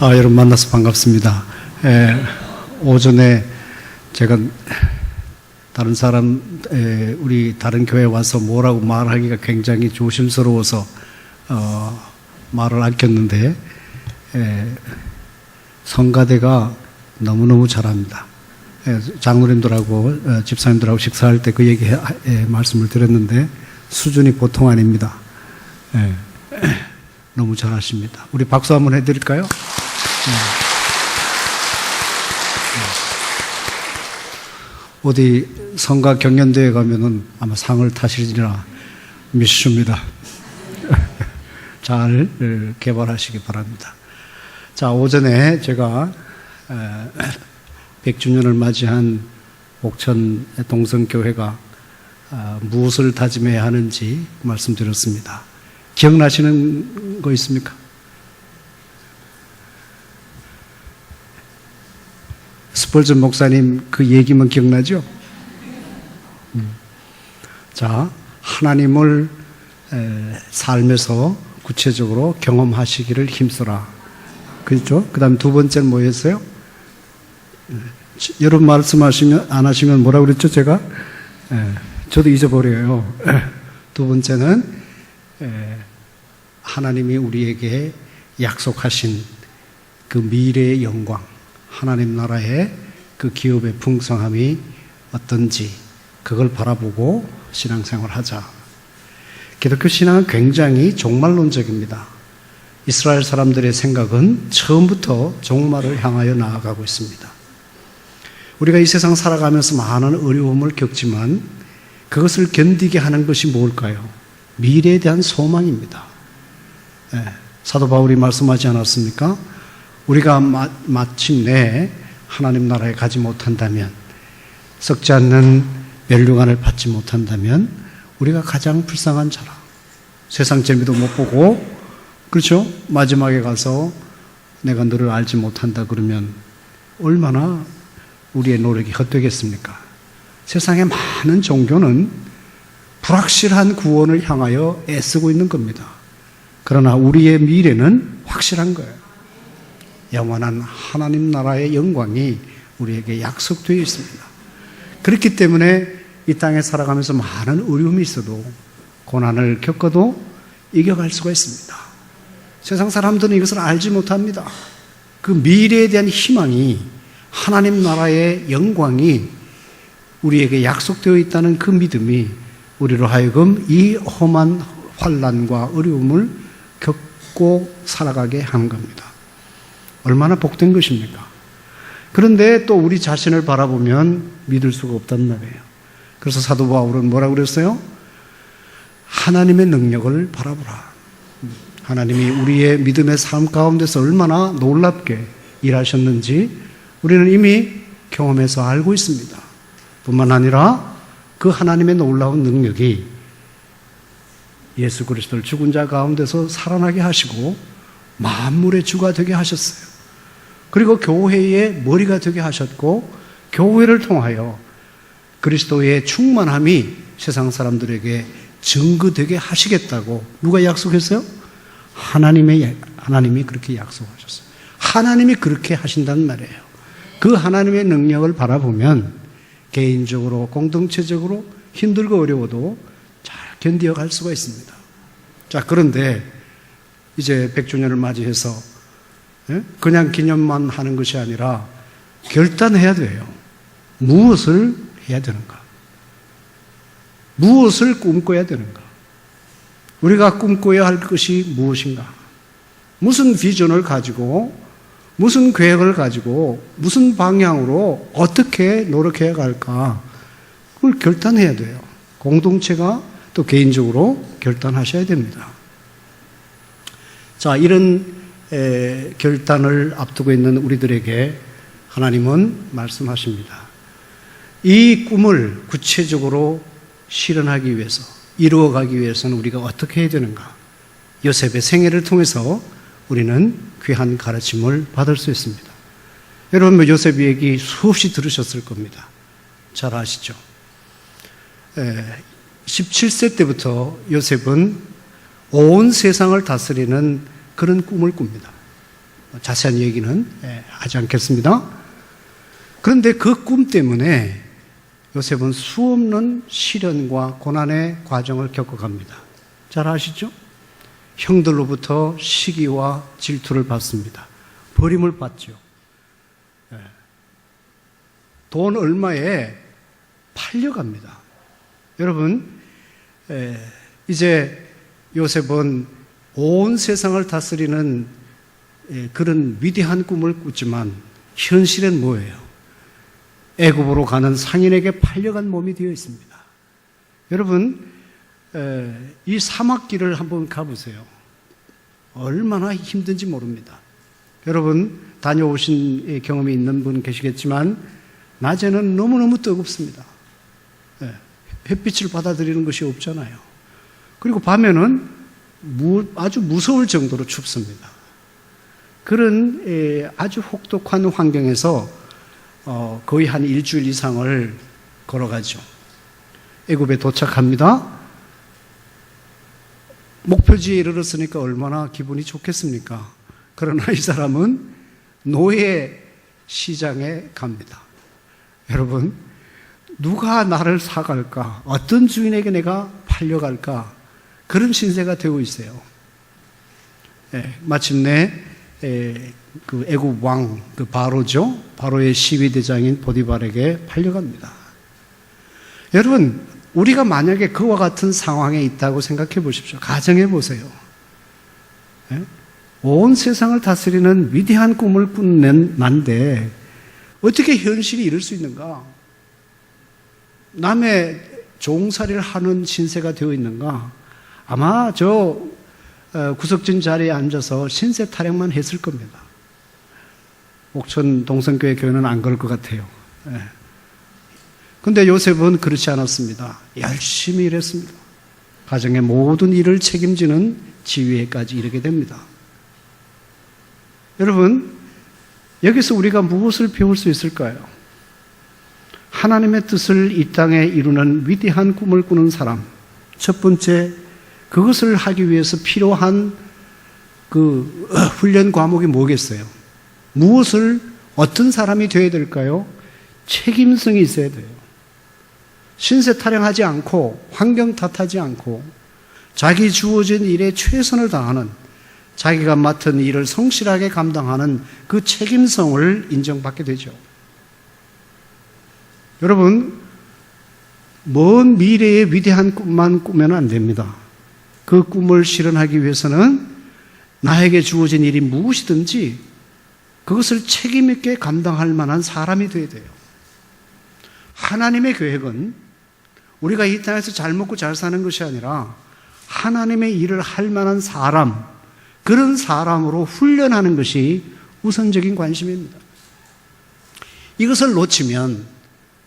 여러분 만나서 반갑습니다. 오전에 제가 다른 사람, 우리 다른 교회 와서 뭐라고 말하기가 굉장히 조심스러워서 말을 아꼈는데, 성가대가 너무너무 잘합니다. 장로님들하고 집사님들하고 식사할 때 그 얘기 말씀을 드렸는데 수준이 보통 아닙니다. 너무 잘하십니다. 우리 박수 한번 해드릴까요? 어디 성가 경연대회 가면은 아마 상을 타시리라 믿습니다. 잘 개발하시기 바랍니다. 자, 오전에 제가 100주년을 맞이한 옥천 동성교회가 무엇을 다짐해야 하는지 말씀드렸습니다. 기억나시는 거 있습니까? 스펄전 목사님 그 얘기만 기억나죠? 자, 하나님을 삶에서 구체적으로 경험하시기를 힘써라. 그렇죠? 그 다음에 두 번째는 뭐였어요? 여러분 말씀하시면, 안 하시면 뭐라고 그랬죠, 제가? 저도 잊어버려요. 두 번째는, 하나님이 우리에게 약속하신 그 미래의 영광, 하나님 나라의 그 기업의 풍성함이 어떤지, 그걸 바라보고 신앙생활 하자. 기독교 신앙은 굉장히 종말론적입니다. 이스라엘 사람들의 생각은 처음부터 종말을 향하여 나아가고 있습니다. 우리가 이 세상 살아가면서 많은 어려움을 겪지만 그것을 견디게 하는 것이 뭘까요? 미래에 대한 소망입니다. 사도 바울이 말씀하지 않았습니까? 우리가 마침내 하나님 나라에 가지 못한다면, 썩지 않는 멸류관을 받지 못한다면 우리가 가장 불쌍한 자라. 세상 재미도 못 보고, 그렇죠? 마지막에 가서 내가 너를 알지 못한다 그러면 얼마나 우리의 노력이 헛되겠습니까? 세상의 많은 종교는 불확실한 구원을 향하여 애쓰고 있는 겁니다. 그러나 우리의 미래는 확실한 거예요. 영원한 하나님 나라의 영광이 우리에게 약속되어 있습니다. 그렇기 때문에 이 땅에 살아가면서 많은 어려움이 있어도, 고난을 겪어도 이겨갈 수가 있습니다. 세상 사람들은 이것을 알지 못합니다. 그 미래에 대한 희망이, 하나님 나라의 영광이 우리에게 약속되어 있다는 그 믿음이 우리로 하여금 이 험한 환난과 어려움을 겪고 살아가게 하는 겁니다. 얼마나 복된 것입니까? 그런데 또 우리 자신을 바라보면 믿을 수가 없단 말이에요. 그래서 사도 바울은 뭐라고 그랬어요? 하나님의 능력을 바라보라. 하나님이 우리의 믿음의 삶 가운데서 얼마나 놀랍게 일하셨는지 우리는 이미 경험해서 알고 있습니다. 뿐만 아니라 그 하나님의 놀라운 능력이 예수 그리스도를 죽은 자 가운데서 살아나게 하시고 만물의 주가 되게 하셨어요. 그리고 교회의 머리가 되게 하셨고, 교회를 통하여 그리스도의 충만함이 세상 사람들에게 증거되게 하시겠다고 누가 약속했어요? 하나님이 그렇게 약속하셨어요. 하나님이 그렇게 하신다는 말이에요. 그 하나님의 능력을 바라보면 개인적으로, 공동체적으로 힘들고 어려워도 잘 견디어갈 수가 있습니다. 자, 그런데 이제 100주년을 맞이해서 그냥 기념만 하는 것이 아니라 결단해야 돼요. 무엇을 해야 되는가? 무엇을 꿈꿔야 되는가? 우리가 꿈꿔야 할 것이 무엇인가? 무슨 비전을 가지고, 무슨 계획을 가지고, 무슨 방향으로 어떻게 노력해야 할까? 그걸 결단해야 돼요. 공동체가 또 개인적으로 결단하셔야 됩니다. 자, 이런 결단을 앞두고 있는 우리들에게 하나님은 말씀하십니다. 이 꿈을 구체적으로 실현하기 위해서, 이루어가기 위해서는 우리가 어떻게 해야 되는가? 요셉의 생애를 통해서 우리는 귀한 가르침을 받을 수 있습니다. 여러분, 요셉 얘기 수없이 들으셨을 겁니다. 잘 아시죠? 17세 때부터 요셉은 온 세상을 다스리는 그런 꿈을 꿉니다. 자세한 얘기는 하지 않겠습니다. 그런데 그 꿈 때문에 요셉은 수없는 시련과 고난의 과정을 겪어갑니다. 잘 아시죠? 형들로부터 시기와 질투를 받습니다. 버림을 받죠. 돈 얼마에 팔려갑니다. 여러분, 이제 요셉은 온 세상을 다스리는 그런 위대한 꿈을 꾸지만 현실은 뭐예요? 애굽으로 가는 상인에게 팔려간 몸이 되어 있습니다. 여러분, 이 사막길을 한번 가보세요. 얼마나 힘든지 모릅니다. 여러분, 다녀오신 경험이 있는 분 계시겠지만 낮에는 너무너무 뜨겁습니다. 햇빛을 받아들이는 것이 없잖아요. 그리고 밤에는 아주 무서울 정도로 춥습니다. 그런 아주 혹독한 환경에서 거의 한 일주일 이상을 걸어가죠. 애굽에 도착합니다. 목표지에 이르렀으니까 얼마나 기분이 좋겠습니까? 그러나 이 사람은 노예 시장에 갑니다. 여러분, 누가 나를 사갈까? 어떤 주인에게 내가 팔려갈까? 그런 신세가 되고 있어요. 마침내 그 애굽 왕, 그 바로죠. 바로의 시위대장인 보디발에게 팔려갑니다. 여러분, 우리가 만약에 그와 같은 상황에 있다고 생각해 보십시오. 가정해 보세요. 온 세상을 다스리는 위대한 꿈을 꾸는 난데 어떻게 현실이 이럴 수 있는가? 남의 종살이를 하는 신세가 되어 있는가? 아마 저 구석진 자리에 앉아서 신세 타령만 했을 겁니다. 옥천 동성교회 교회는 안 그럴 것 같아요. 그런데 요셉은 그렇지 않았습니다. 열심히 일했습니다. 가정의 모든 일을 책임지는 지위에까지 이르게 됩니다. 여러분, 여기서 우리가 무엇을 배울 수 있을까요? 하나님의 뜻을 이 땅에 이루는 위대한 꿈을 꾸는 사람, 첫 번째, 그것을 하기 위해서 필요한 그 훈련 과목이 뭐겠어요? 무엇을, 어떤 사람이 되어야 될까요? 책임성이 있어야 돼요. 신세 타령하지 않고 환경 탓하지 않고 자기 주어진 일에 최선을 다하는, 자기가 맡은 일을 성실하게 감당하는 그 책임성을 인정받게 되죠. 여러분, 먼 미래의 위대한 꿈만 꾸면 안 됩니다. 그 꿈을 실현하기 위해서는 나에게 주어진 일이 무엇이든지 그것을 책임있게 감당할 만한 사람이 되어야 돼요. 하나님의 계획은 우리가 이 땅에서 잘 먹고 잘 사는 것이 아니라 하나님의 일을 할 만한 사람, 그런 사람으로 훈련하는 것이 우선적인 관심입니다. 이것을 놓치면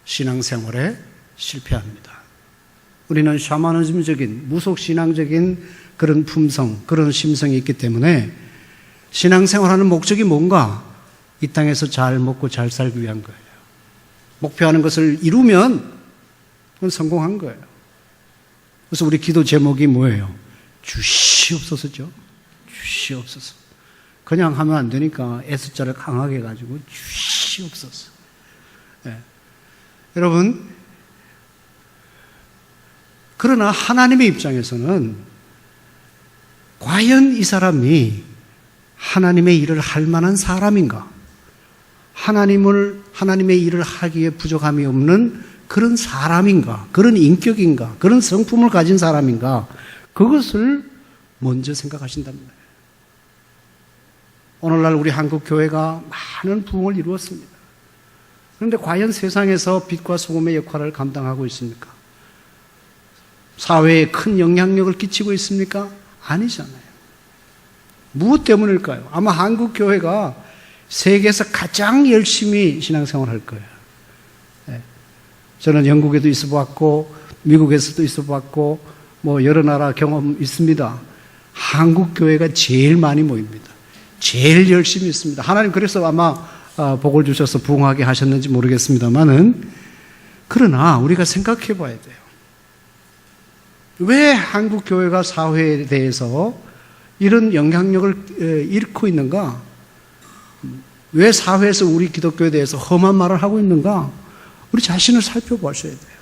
신앙생활에 실패합니다. 우리는 샤머니즘적인, 무속신앙적인 그런 품성, 그런 심성이 있기 때문에 신앙생활하는 목적이 뭔가? 이 땅에서 잘 먹고 잘 살기 위한 거예요. 목표하는 것을 이루면 그건 성공한 거예요. 그래서 우리 기도 제목이 뭐예요? 주시옵소서죠. 주시옵소서. 그냥 하면 안 되니까 S자를 강하게 해가지고 주시옵소서. 여러분, 그러나 하나님의 입장에서는 과연 이 사람이 하나님의 일을 할 만한 사람인가? 하나님의 일을 하기에 부족함이 없는 그런 사람인가? 그런 인격인가? 그런 성품을 가진 사람인가? 그것을 먼저 생각하신답니다. 오늘날 우리 한국 교회가 많은 부흥을 이루었습니다. 그런데 과연 세상에서 빛과 소금의 역할을 감당하고 있습니까? 사회에 큰 영향력을 끼치고 있습니까? 아니잖아요. 무엇 때문일까요? 아마 한국 교회가 세계에서 가장 열심히 신앙생활을 할 거예요. 저는 영국에도 있어 봤고 미국에서도 있어 봤고 뭐 여러 나라 경험 있습니다. 한국 교회가 제일 많이 모입니다. 제일 열심히 있습니다. 하나님 그래서 아마 복을 주셔서 부흥하게 하셨는지 모르겠습니다만은, 그러나 우리가 생각해 봐야 돼요. 왜 한국 교회가 사회에 대해서 이런 영향력을 잃고 있는가? 왜 사회에서 우리 기독교에 대해서 험한 말을 하고 있는가? 우리 자신을 살펴보셔야 돼요.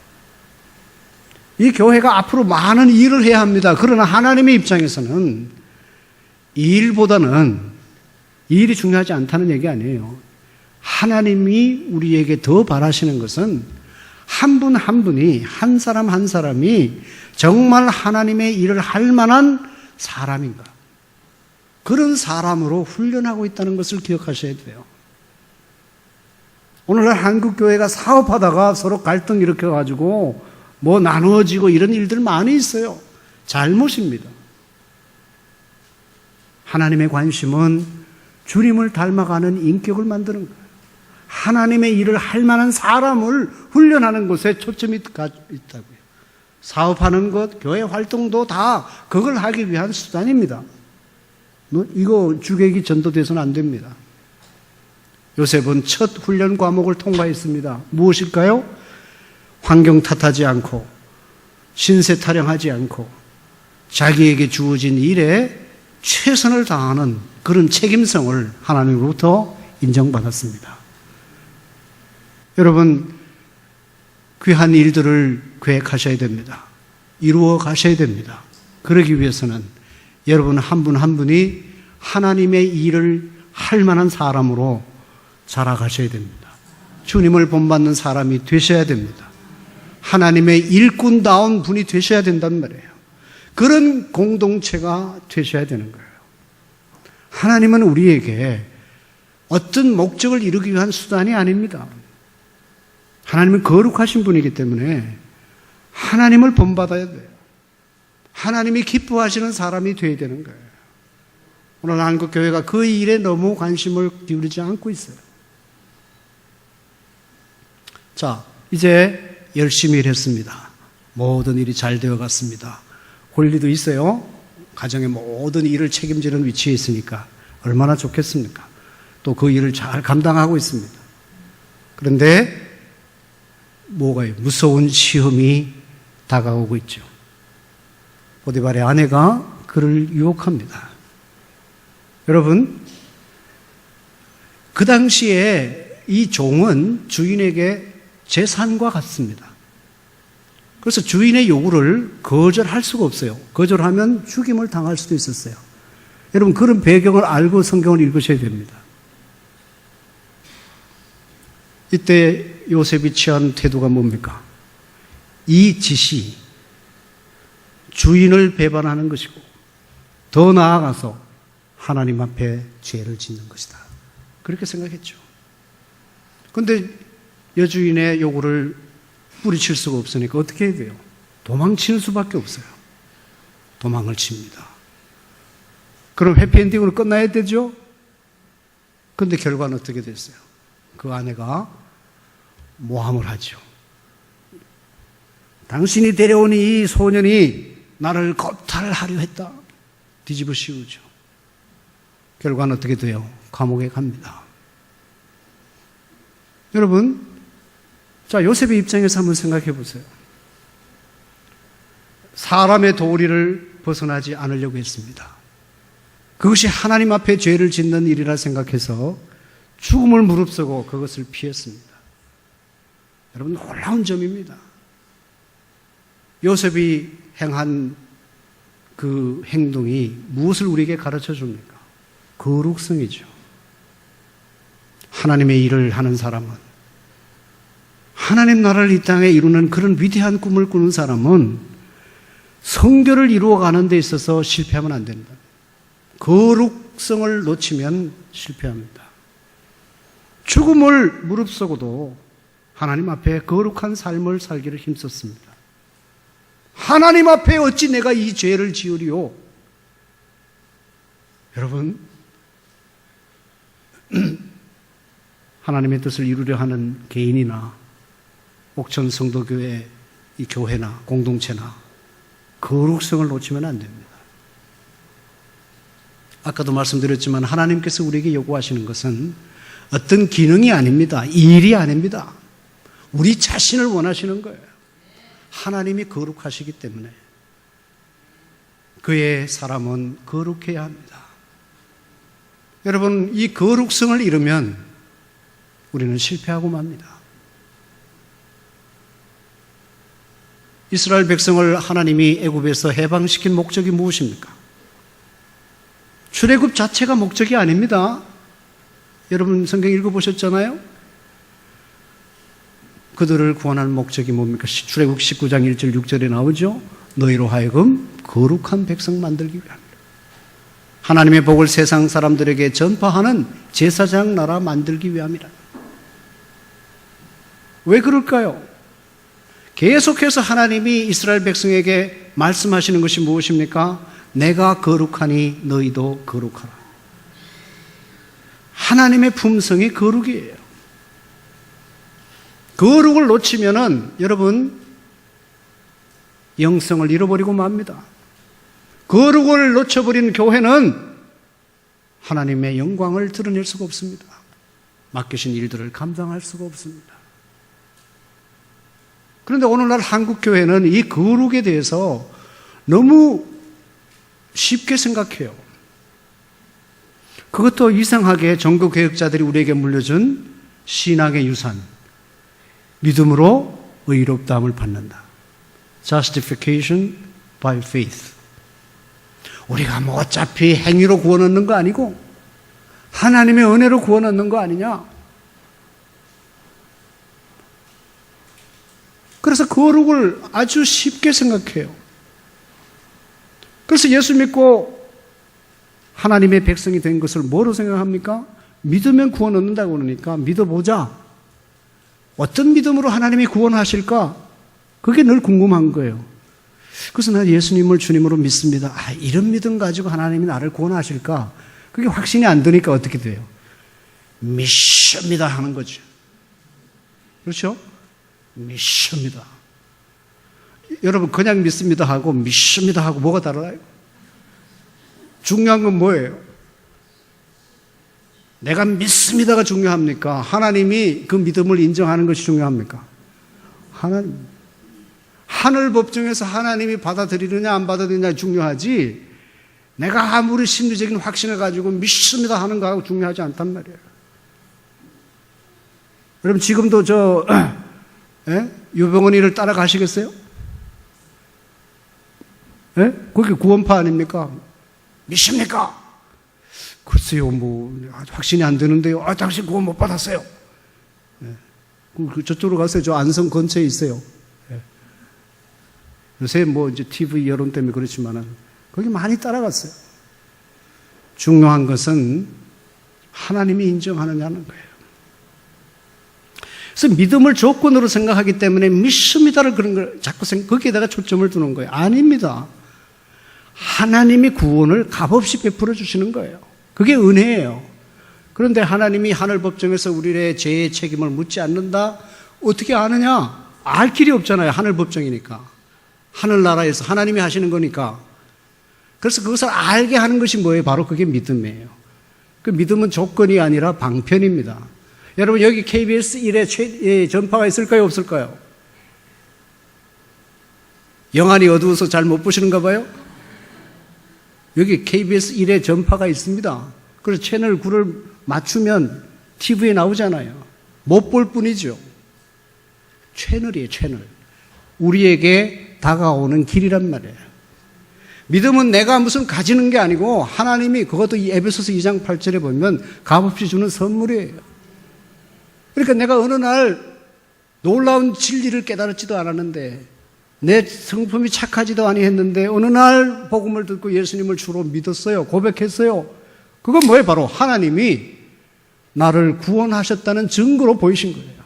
이 교회가 앞으로 많은 일을 해야 합니다. 그러나 하나님의 입장에서는 이 일보다는 이 일이 중요하지 않다는 얘기 아니에요. 하나님이 우리에게 더 바라시는 것은 한 분 한 분이, 한 사람 한 사람이 정말 하나님의 일을 할 만한 사람인가? 그런 사람으로 훈련하고 있다는 것을 기억하셔야 돼요. 오늘날 한국교회가 사업하다가 서로 갈등 일으켜가지고 뭐 나누어지고 이런 일들 많이 있어요. 잘못입니다. 하나님의 관심은 주님을 닮아가는 인격을 만드는 거예요. 하나님의 일을 할 만한 사람을 훈련하는 것에 초점이 있다고요. 사업하는 것, 교회 활동도 다 그걸 하기 위한 수단입니다. 이거 주객이 전도돼서는 안 됩니다. 요셉은 첫 훈련 과목을 통과했습니다. 무엇일까요? 환경 탓하지 않고 신세 타령하지 않고 자기에게 주어진 일에 최선을 다하는 그런 책임성을 하나님으로부터 인정받았습니다. 여러분, 귀한 일들을 계획하셔야 됩니다. 이루어 가셔야 됩니다. 그러기 위해서는 여러분 한 분 한 분이 하나님의 일을 할 만한 사람으로 자라가셔야 됩니다. 주님을 본받는 사람이 되셔야 됩니다. 하나님의 일꾼다운 분이 되셔야 된단 말이에요. 그런 공동체가 되셔야 되는 거예요. 하나님은 우리에게 어떤 목적을 이루기 위한 수단이 아닙니다. 하나님은 거룩하신 분이기 때문에 하나님을 본받아야 돼요. 하나님이 기뻐하시는 사람이 되어야 되는 거예요. 오늘 한국교회가 그 일에 너무 관심을 기울이지 않고 있어요. 자, 이제 열심히 일했습니다. 모든 일이 잘 되어 갔습니다. 권리도 있어요. 가정의 모든 일을 책임지는 위치에 있으니까 얼마나 좋겠습니까? 또 그 일을 잘 감당하고 있습니다. 그런데 뭐가요? 무서운 시험이 다가오고 있죠. 보디발의 아내가 그를 유혹합니다. 여러분, 그 당시에 이 종은 주인에게 재산과 같습니다. 그래서 주인의 요구를 거절할 수가 없어요. 거절하면 죽임을 당할 수도 있었어요. 여러분, 그런 배경을 알고 성경을 읽으셔야 됩니다. 이때 요셉이 취한 태도가 뭡니까? 이 짓이 주인을 배반하는 것이고 더 나아가서 하나님 앞에 죄를 짓는 것이다. 그렇게 생각했죠. 그런데 여주인의 요구를 뿌리칠 수가 없으니까 어떻게 해야 돼요? 도망칠 수밖에 없어요. 도망을 칩니다. 그럼 해피엔딩으로 끝나야 되죠? 그런데 결과는 어떻게 됐어요? 그 아내가 모함을 하죠. 당신이 데려온 이 소년이 나를 겁탈하려 했다. 뒤집어 씌우죠. 결과는 어떻게 돼요? 감옥에 갑니다. 여러분, 자, 요셉의 입장에서 한번 생각해 보세요. 사람의 도리를 벗어나지 않으려고 했습니다. 그것이 하나님 앞에 죄를 짓는 일이라 생각해서 죽음을 무릅쓰고 그것을 피했습니다. 여러분, 놀라운 점입니다. 요셉이 행한 그 행동이 무엇을 우리에게 가르쳐 줍니까? 거룩성이죠. 하나님의 일을 하는 사람은, 하나님 나라를 이 땅에 이루는 그런 위대한 꿈을 꾸는 사람은 성결을 이루어가는 데 있어서 실패하면 안 된다. 거룩성을 놓치면 실패합니다. 죽음을 무릅쓰고도 하나님 앞에 거룩한 삶을 살기를 힘썼습니다. 하나님 앞에 어찌 내가 이 죄를 지으리요? 여러분, 하나님의 뜻을 이루려 하는 개인이나 옥천 성도교회 이 교회나 공동체나 거룩성을 놓치면 안 됩니다. 아까도 말씀드렸지만 하나님께서 우리에게 요구하시는 것은 어떤 기능이 아닙니다. 일이 아닙니다. 우리 자신을 원하시는 거예요. 하나님이 거룩하시기 때문에 그의 사람은 거룩해야 합니다. 여러분, 이 거룩성을 잃으면 우리는 실패하고 맙니다. 이스라엘 백성을 하나님이 애굽에서 해방시킨 목적이 무엇입니까? 출애굽 자체가 목적이 아닙니다. 여러분 성경 읽어보셨잖아요? 그들을 구원하는 목적이 뭡니까? 출애굽 19장 1절 6절에 나오죠. 너희로 하여금 거룩한 백성 만들기 위함이라. 하나님의 복을 세상 사람들에게 전파하는 제사장 나라 만들기 위함이라. 왜 그럴까요? 계속해서 하나님이 이스라엘 백성에게 말씀하시는 것이 무엇입니까? 내가 거룩하니 너희도 거룩하라. 하나님의 품성이 거룩이에요. 거룩을 놓치면은 여러분 영성을 잃어버리고 맙니다. 거룩을 놓쳐버린 교회는 하나님의 영광을 드러낼 수가 없습니다. 맡기신 일들을 감당할 수가 없습니다. 그런데 오늘날 한국 교회는 이 거룩에 대해서 너무 쉽게 생각해요. 그것도 이상하게 종교개혁자들이 우리에게 물려준 신앙의 유산, 믿음으로 의롭다함을 받는다. Justification by faith. 우리가 뭐 어차피 행위로 구원 얻는 거 아니고 하나님의 은혜로 구원 얻는 거 아니냐? 그래서 거룩을 아주 쉽게 생각해요. 그래서 예수 믿고 하나님의 백성이 된 것을 뭐로 생각합니까? 믿으면 구원 얻는다고 그러니까 믿어보자. 어떤 믿음으로 하나님이 구원하실까? 그게 늘 궁금한 거예요. 그래서 난 예수님을 주님으로 믿습니다. 이런 믿음 가지고 하나님이 나를 구원하실까? 그게 확신이 안 드니까 어떻게 돼요? 믿습니다 하는 거죠. 그렇죠? 믿습니다. 여러분 그냥 믿습니다 하고 믿습니다 하고 뭐가 달라요? 중요한 건 뭐예요? 내가 믿습니다가 중요합니까? 하나님이 그 믿음을 인정하는 것이 중요합니까? 하늘 법정에서 하나님이 받아들이느냐 안 받아들이느냐 중요하지, 내가 아무리 심리적인 확신을 가지고 믿습니다 하는 거하고 중요하지 않단 말이에요. 여러분 지금도 유병헌 일을 따라가시겠어요? 그게 구원파 아닙니까? 믿습니까? 글쎄요, 확신이 안 되는데요. 당신 구원 못 받았어요. 저쪽으로 가세요. 저 안성 근처에 있어요. 요새 이제 TV 여론 때문에 그렇지만은, 거기 많이 따라갔어요. 중요한 것은 하나님이 인정하느냐는 거예요. 그래서 믿음을 조건으로 생각하기 때문에 믿습니다를 그런 걸 자꾸 거기에다가 초점을 두는 거예요. 아닙니다. 하나님이 구원을 값없이 베풀어 주시는 거예요. 그게 은혜예요. 그런데 하나님이 하늘 법정에서 우리의 죄의 책임을 묻지 않는다? 어떻게 아느냐? 알 길이 없잖아요. 하늘 법정이니까. 하늘나라에서 하나님이 하시는 거니까. 그래서 그것을 알게 하는 것이 뭐예요? 바로 그게 믿음이에요. 그 믿음은 조건이 아니라 방편입니다. 여러분 여기 KBS 1에 전파가 있을까요? 없을까요? 영안이 어두워서 잘 못 보시는가 봐요? 여기 KBS 1에 전파가 있습니다. 그래서 채널 9를 맞추면 TV에 나오잖아요. 못 볼 뿐이죠. 채널이에요, 채널. 우리에게 다가오는 길이란 말이에요. 믿음은 내가 무슨 가지는 게 아니고 하나님이, 그것도 이 에베소서 2장 8절에 보면 값없이 주는 선물이에요. 그러니까 내가 어느 날 놀라운 진리를 깨달았지도 않았는데, 내 성품이 착하지도 아니했는데 어느 날 복음을 듣고 예수님을 주로 믿었어요. 고백했어요. 그건 뭐예요? 바로 하나님이 나를 구원하셨다는 증거로 보이신 거예요.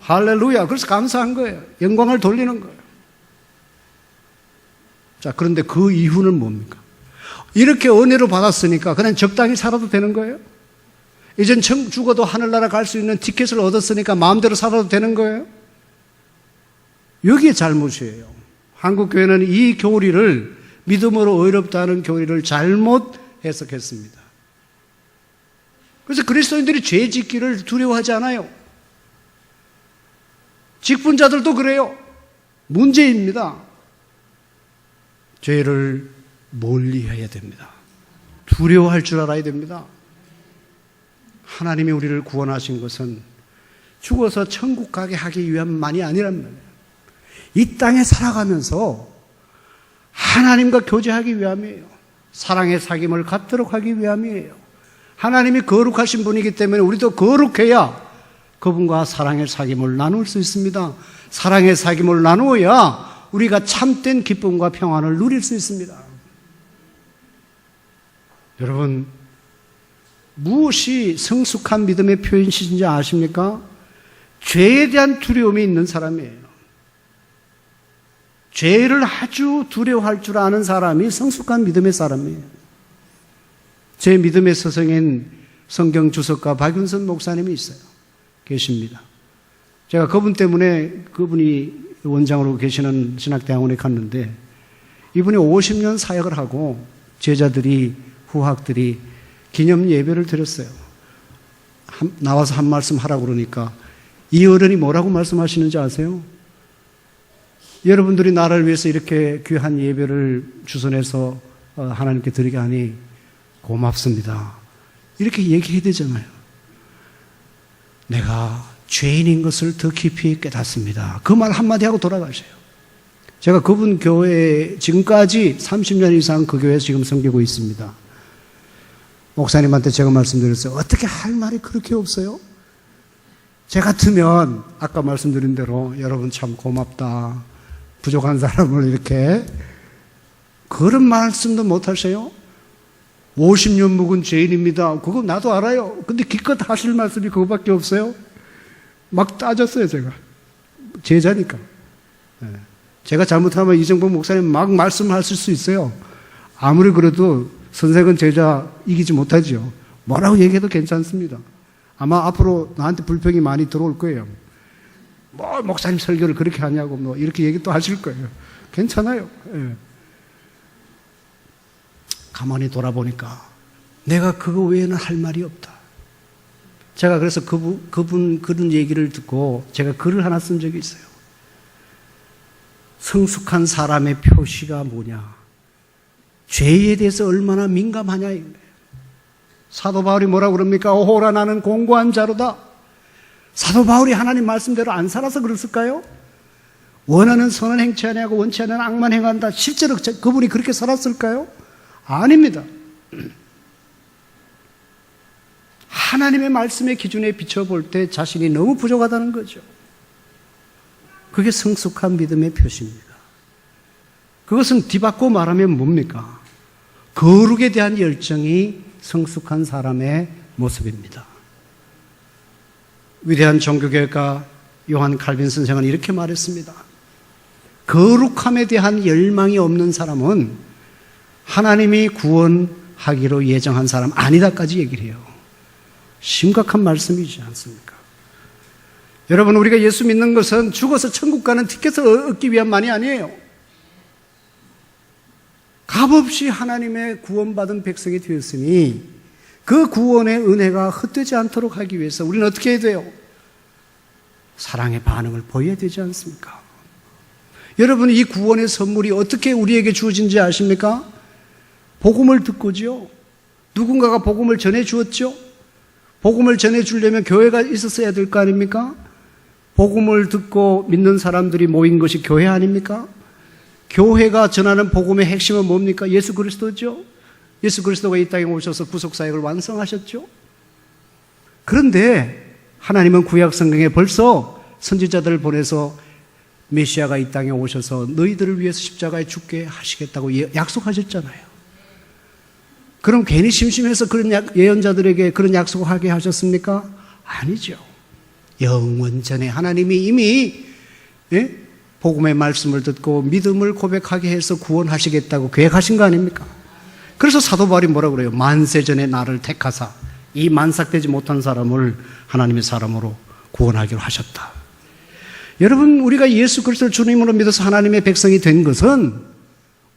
할렐루야. 그래서 감사한 거예요. 영광을 돌리는 거예요. 자, 그런데 그 이유는 뭡니까? 이렇게 은혜로 받았으니까 그냥 적당히 살아도 되는 거예요? 이젠 죽어도 하늘나라 갈 수 있는 티켓을 얻었으니까 마음대로 살아도 되는 거예요? 여기에 잘못이에요. 한국교회는 이 교리를, 믿음으로 의롭다는 교리를 잘못 해석했습니다. 그래서 그리스도인들이 죄 짓기를 두려워하지 않아요. 직분자들도 그래요. 문제입니다. 죄를 멀리 해야 됩니다. 두려워할 줄 알아야 됩니다. 하나님이 우리를 구원하신 것은 죽어서 천국 가게 하기 위함만이 아니란 말이에요. 이 땅에 살아가면서 하나님과 교제하기 위함이에요. 사랑의 사귐을 갖도록 하기 위함이에요. 하나님이 거룩하신 분이기 때문에 우리도 거룩해야 그분과 사랑의 사귐을 나눌 수 있습니다. 사랑의 사귐을 나누어야 우리가 참된 기쁨과 평안을 누릴 수 있습니다. 여러분, 무엇이 성숙한 믿음의 표현이신지 아십니까? 죄에 대한 두려움이 있는 사람이에요. 죄를 아주 두려워할 줄 아는 사람이 성숙한 믿음의 사람이에요. 제 믿음의 스승인 성경 주석가 박윤선 목사님이 있어요. 계십니다. 제가 그분 때문에 그분이 원장으로 계시는 신학대학원에 갔는데 이분이 50년 사역을 하고 제자들이 후학들이 기념 예배를 드렸어요. 나와서 한 말씀 하라고 그러니까 이 어른이 뭐라고 말씀하시는지 아세요? 여러분들이 나를 위해서 이렇게 귀한 예배를 주선해서 하나님께 드리게 하니 고맙습니다. 이렇게 얘기해야 되잖아요. 내가 죄인인 것을 더 깊이 깨닫습니다. 그 말 한마디 하고 돌아가셔요. 제가 그분 교회에 지금까지 30년 이상 그 교회에서 지금 섬기고 있습니다. 목사님한테 제가 말씀드렸어요. 어떻게 할 말이 그렇게 없어요? 제 같으면 아까 말씀드린 대로 여러분 참 고맙다. 부족한 사람을 이렇게 그런 말씀도 못 하세요? 50년 묵은 죄인입니다. 그거 나도 알아요. 근데 기껏 하실 말씀이 그거밖에 없어요? 막 따졌어요, 제가. 제자니까. 제가 잘못하면 이정복 목사님 막 말씀하실 수 있어요. 아무리 그래도 선생은 제자 이기지 못하죠. 뭐라고 얘기해도 괜찮습니다. 아마 앞으로 나한테 불평이 많이 들어올 거예요. 뭐 목사님 설교를 그렇게 하냐고 뭐 이렇게 얘기 또 하실 거예요. 괜찮아요. 예. 가만히 돌아보니까 내가 그거 외에는 할 말이 없다. 제가 그래서 그분 그런 얘기를 듣고 제가 글을 하나 쓴 적이 있어요. 성숙한 사람의 표시가 뭐냐? 죄에 대해서 얼마나 민감하냐 이거예요. 사도 바울이 뭐라고 그럽니까? 오호라 나는 공고한 자로다. 사도 바울이 하나님 말씀대로 안 살아서 그랬을까요? 원하는 선은 행치 아니하고 원치 않는 악만 행한다. 실제로 그분이 그렇게 살았을까요? 아닙니다. 하나님의 말씀의 기준에 비춰볼 때 자신이 너무 부족하다는 거죠. 그게 성숙한 믿음의 표시입니다. 그것은 뒤바꿔 말하면 뭡니까? 거룩에 대한 열정이 성숙한 사람의 모습입니다. 위대한 종교개혁가 요한 칼빈 선생은 이렇게 말했습니다. 거룩함에 대한 열망이 없는 사람은 하나님이 구원하기로 예정한 사람 아니다까지 얘기를 해요. 심각한 말씀이지 않습니까? 여러분, 우리가 예수 믿는 것은 죽어서 천국 가는 티켓을 얻기 위함만이 아니에요. 값없이 하나님의 구원받은 백성이 되었으니 그 구원의 은혜가 헛되지 않도록 하기 위해서 우리는 어떻게 해야 돼요? 사랑의 반응을 보여야 되지 않습니까? 여러분, 이 구원의 선물이 어떻게 우리에게 주어진지 아십니까? 복음을 듣고죠. 누군가가 복음을 전해 주었죠. 복음을 전해 주려면 교회가 있었어야 될 거 아닙니까? 복음을 듣고 믿는 사람들이 모인 것이 교회 아닙니까? 교회가 전하는 복음의 핵심은 뭡니까? 예수 그리스도죠. 예수 그리스도가 이 땅에 오셔서 구속사역을 완성하셨죠. 그런데 하나님은 구약 성경에 벌써 선지자들을 보내서 메시아가 이 땅에 오셔서 너희들을 위해서 십자가에 죽게 하시겠다고 약속하셨잖아요. 그럼 괜히 심심해서 그런 예언자들에게 그런 약속을 하게 하셨습니까? 아니죠. 영원 전에 하나님이 이미 복음의 말씀을 듣고 믿음을 고백하게 해서 구원하시겠다고 계획하신 거 아닙니까? 그래서 사도 바울이 뭐라고 그래요? 만세 전에 나를 택하사 이 만삭되지 못한 사람을 하나님의 사람으로 구원하기로 하셨다. 여러분, 우리가 예수 그리스도를 주님으로 믿어서 하나님의 백성이 된 것은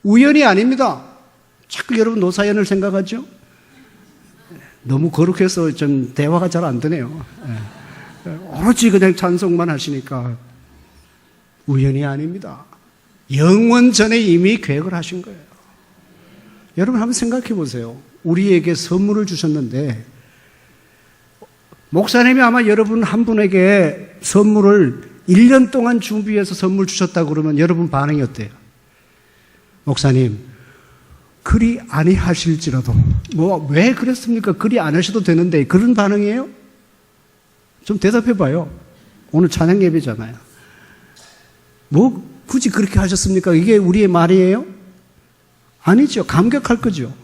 우연이 아닙니다. 자꾸 여러분 노사연을 생각하죠? 너무 거룩해서 좀 대화가 잘 안 되네요. 오로지 그냥 찬송만 하시니까 우연이 아닙니다. 영원 전에 이미 계획을 하신 거예요. 여러분 한번 생각해 보세요. 우리에게 선물을 주셨는데 목사님이 아마 여러분 한 분에게 선물을 1년 동안 준비해서 선물 주셨다고 그러면 여러분 반응이 어때요? 목사님, 그리 아니하실지라도, 왜 그랬습니까? 그리 안 하셔도 되는데, 그런 반응이에요? 좀 대답해 봐요. 오늘 찬양 예배잖아요. 굳이 그렇게 하셨습니까? 이게 우리의 말이에요? 아니죠. 감격할 거죠.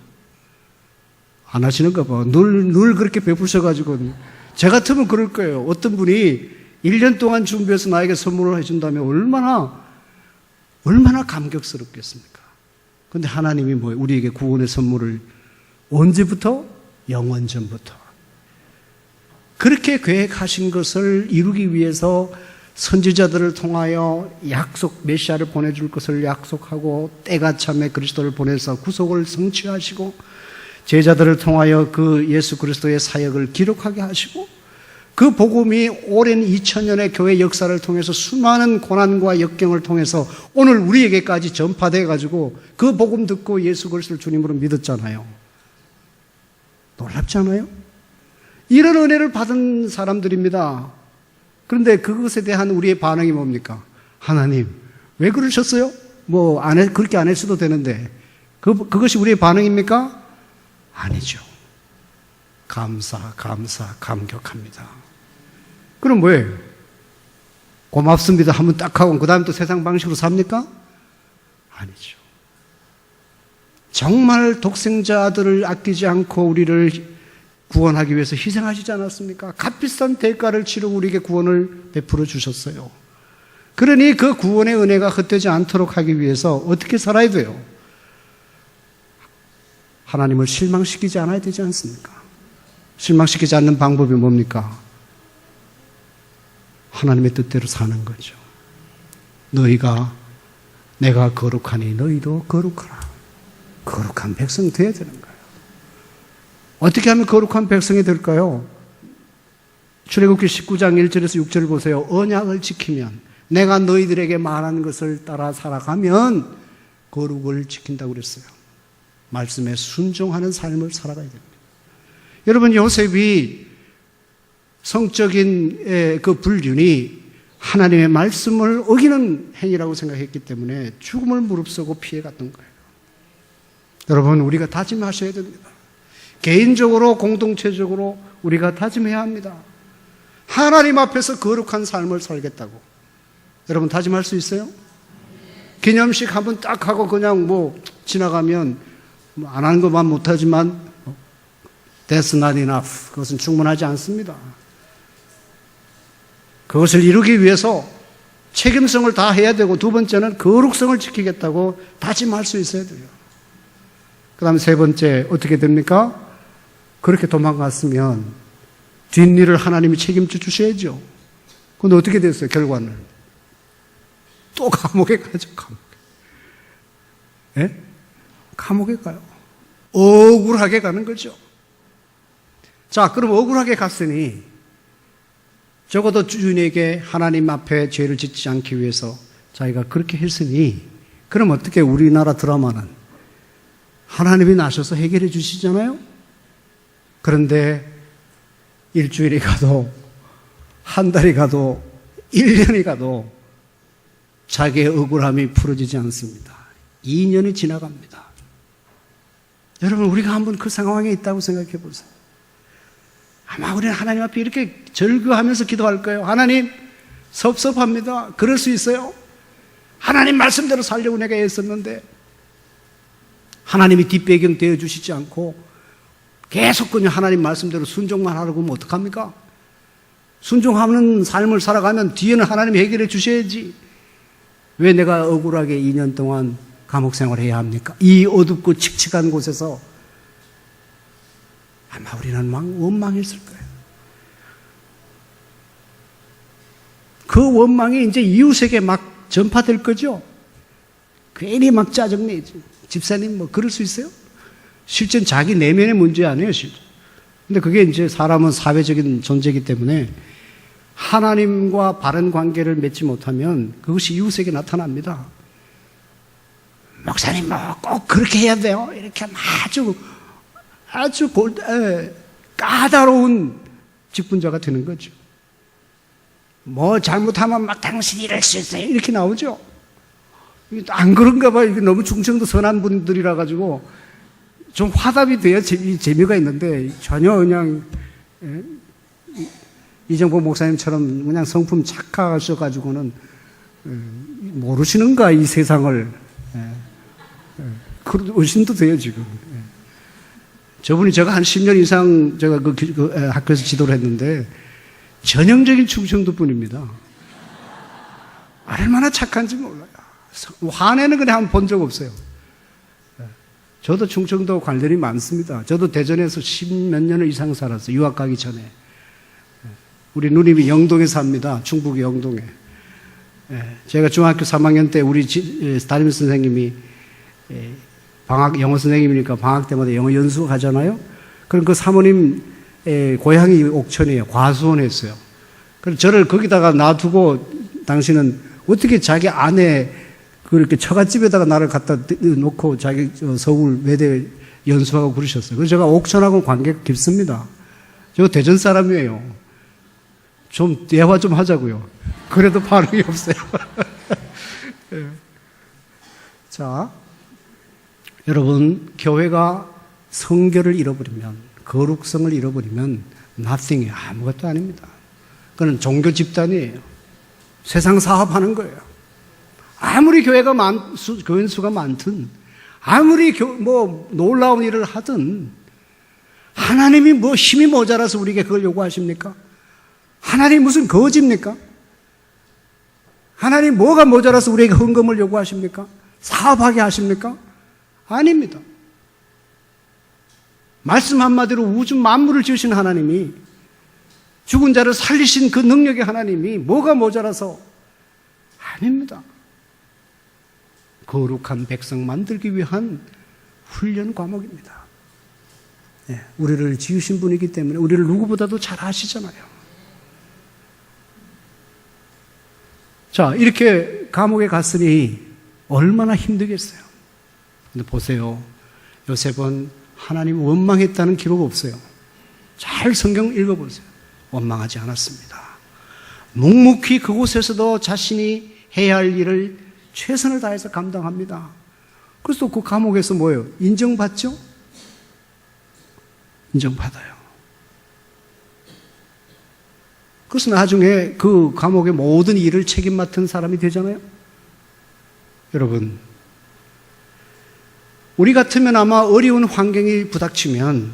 안 하시는가 봐. 늘 그렇게 베푸셔가지고. 제 같으면 그럴 거예요. 어떤 분이 1년 동안 준비해서 나에게 선물을 해준다면 얼마나 감격스럽겠습니까? 근데 하나님이 우리에게 구원의 선물을 언제부터? 영원 전부터. 그렇게 계획하신 것을 이루기 위해서 선지자들을 통하여 메시아를 보내줄 것을 약속하고 때가 참에 그리스도를 보내서 구속을 성취하시고 제자들을 통하여 그 예수 그리스도의 사역을 기록하게 하시고 그 복음이 오랜 2000년의 교회 역사를 통해서 수많은 고난과 역경을 통해서 오늘 우리에게까지 전파되어 가지고 그 복음 듣고 예수 그리스도를 주님으로 믿었잖아요. 놀랍지 않아요? 이런 은혜를 받은 사람들입니다. 그런데 그것에 대한 우리의 반응이 뭡니까? 하나님, 왜 그러셨어요? 그렇게 안 했어도 되는데. 그것이 우리의 반응입니까? 아니죠. 감격합니다. 그럼 뭐예요? 고맙습니다 하면 딱 하고 그 다음에 또 세상 방식으로 삽니까? 아니죠. 정말 독생자들을 아끼지 않고 우리를 구원하기 위해서 희생하시지 않았습니까? 값비싼 대가를 치르고 우리에게 구원을 베풀어 주셨어요. 그러니 그 구원의 은혜가 헛되지 않도록 하기 위해서 어떻게 살아야 돼요? 하나님을 실망시키지 않아야 되지 않습니까? 실망시키지 않는 방법이 뭡니까? 하나님의 뜻대로 사는 거죠. 내가 거룩하니 너희도 거룩하라. 거룩한 백성 되어야 되는 거예요. 어떻게 하면 거룩한 백성이 될까요? 출애굽기 19장 1절에서 6절을 보세요. 언약을 지키면, 내가 너희들에게 말하는 것을 따라 살아가면 거룩을 지킨다고 그랬어요. 말씀에 순종하는 삶을 살아가야 됩니다. 여러분, 요셉이 성적인 그 불륜이 하나님의 말씀을 어기는 행위라고 생각했기 때문에 죽음을 무릅쓰고 피해갔던 거예요. 여러분, 우리가 다짐하셔야 됩니다. 개인적으로 공동체적으로 우리가 다짐해야 합니다. 하나님 앞에서 거룩한 삶을 살겠다고. 여러분, 다짐할 수 있어요? 기념식 한번 딱 하고 그냥 지나가면 안 하는 것만 못하지만 That's not enough. 그것은 충분하지 않습니다. 그것을 이루기 위해서 책임성을 다해야 되고, 두 번째는 거룩성을 지키겠다고 다짐할 수 있어야 돼요. 그 다음에 세 번째 어떻게 됩니까? 그렇게 도망갔으면 뒷일을 하나님이 책임져 주셔야죠. 근데 어떻게 됐어요? 결과는 또 감옥에 가죠. 감옥에 가요. 억울하게 가는 거죠. 자, 그럼 억울하게 갔으니 적어도 주인에게 하나님 앞에 죄를 짓지 않기 위해서 자기가 그렇게 했으니, 그럼 어떻게 우리나라 드라마는 하나님이 나셔서 해결해 주시잖아요? 그런데 일주일이 가도, 한 달이 가도, 1년이 가도 자기의 억울함이 풀어지지 않습니다. 2년이 지나갑니다. 여러분, 우리가 한번 그 상황에 있다고 생각해 보세요. 아마 우리는 하나님 앞에 이렇게 절규하면서 기도할 거예요. 하나님, 섭섭합니다. 그럴 수 있어요? 하나님 말씀대로 살려고 내가 애썼는데 하나님이 뒷배경 되어주시지 않고 계속 그냥 하나님 말씀대로 순종만 하려고 하면 어떡합니까? 순종하는 삶을 살아가면 뒤에는 하나님이 해결해 주셔야지. 왜 내가 억울하게 2년 동안 감옥 생활해야 합니까? 이 어둡고 칙칙한 곳에서 아마 우리는 원망했을 거예요. 그 원망이 이제 이웃에게 막 전파될 거죠. 괜히 막 짜증내지. 집사님 그럴 수 있어요? 실제는 자기 내면의 문제 아니에요, 실제. 근데 그게 이제 사람은 사회적인 존재이기 때문에 하나님과 바른 관계를 맺지 못하면 그것이 이웃에게 나타납니다. 목사님 꼭 그렇게 해야 돼요. 이렇게 아주 까다로운 직분자가 되는 거죠. 뭐 잘못하면 막 당신이 이럴 수 있어요. 이렇게 나오죠. 안 그런가 봐요. 이게 너무 충청도 선한 분들이라 가지고 좀 화답이 돼야 재미가 있는데 전혀 그냥 이정복 목사님처럼 그냥 성품 착하셔가지고는 모르시는가 이 세상을 그런 의심도 돼요 지금. 저분이 제가 한 10년 이상 제가 그 학교에서 지도를 했는데 전형적인 충청도 분입니다. 얼마나 착한지 몰라요. 화내는 그냥 한번 본 적 없어요. 저도 충청도 관련이 많습니다. 저도 대전에서 10몇 년을 이상 살았어요. 유학 가기 전에. 우리 누님이 영동에 삽니다. 충북 영동에. 제가 중학교 3학년 때 우리 담임 선생님이 영어 선생님이니까 방학 때마다 영어 연수 가잖아요. 그럼 그 사모님 고향이 옥천이에요. 과수원 했어요. 그래서 저를 거기다가 놔두고 당신은 어떻게 자기 아내 그렇게 처갓집에다가 나를 갖다 놓고 자기 서울 외대 연수하고 그러셨어요. 그래서 제가 옥천하고 관계가 깊습니다. 저 대전 사람이에요. 좀 대화 좀 하자고요. 그래도 반응이 없어요. 자, 여러분, 교회가 성결을 잃어버리면, 거룩성을 잃어버리면 nothing이에요. 아무것도 아닙니다. 그건 종교 집단이에요. 세상 사업하는 거예요. 아무리 교회가 교인 수가 많든, 아무리 뭐 놀라운 일을 하든, 하나님이 뭐 힘이 모자라서 우리에게 그걸 요구하십니까? 하나님 무슨 거지입니까? 하나님 뭐가 모자라서 우리에게 헌금을 요구하십니까? 사업하게 하십니까? 아닙니다. 말씀 한마디로 우주 만물을 지으신 하나님이, 죽은 자를 살리신 그 능력의 하나님이 뭐가 모자라서? 아닙니다. 거룩한 백성 만들기 위한 훈련 과목입니다. 우리를 지으신 분이기 때문에 우리를 누구보다도 잘 아시잖아요. 자, 이렇게 감옥에 갔으니 얼마나 힘들겠어요. 근데 보세요. 요셉은 하나님 원망했다는 기록 없어요. 잘 성경 읽어보세요. 원망하지 않았습니다. 묵묵히 그곳에서도 자신이 해야 할 일을 최선을 다해서 감당합니다. 그래서 그 감옥에서 뭐예요? 인정받죠? 인정받아요. 그래서 나중에 그 감옥의 모든 일을 책임 맡은 사람이 되잖아요. 여러분, 우리 같으면 아마 어려운 환경이 부닥치면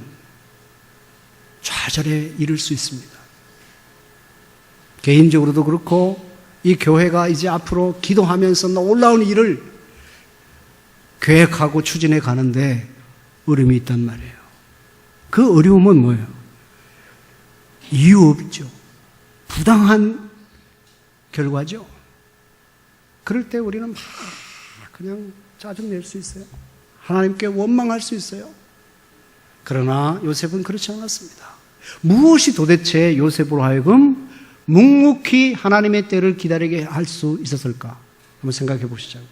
좌절에 이를 수 있습니다. 개인적으로도 그렇고 이 교회가 이제 앞으로 기도하면서 놀라운 일을 계획하고 추진해 가는데 어려움이 있단 말이에요. 그 어려움은 뭐예요? 이유 없죠. 부당한 결과죠. 그럴 때 우리는 막 그냥 짜증낼 수 있어요. 하나님께 원망할 수 있어요. 그러나 요셉은 그렇지 않았습니다. 무엇이 도대체 요셉으로 하여금 묵묵히 하나님의 때를 기다리게 할 수 있었을까? 한번 생각해 보시자고요.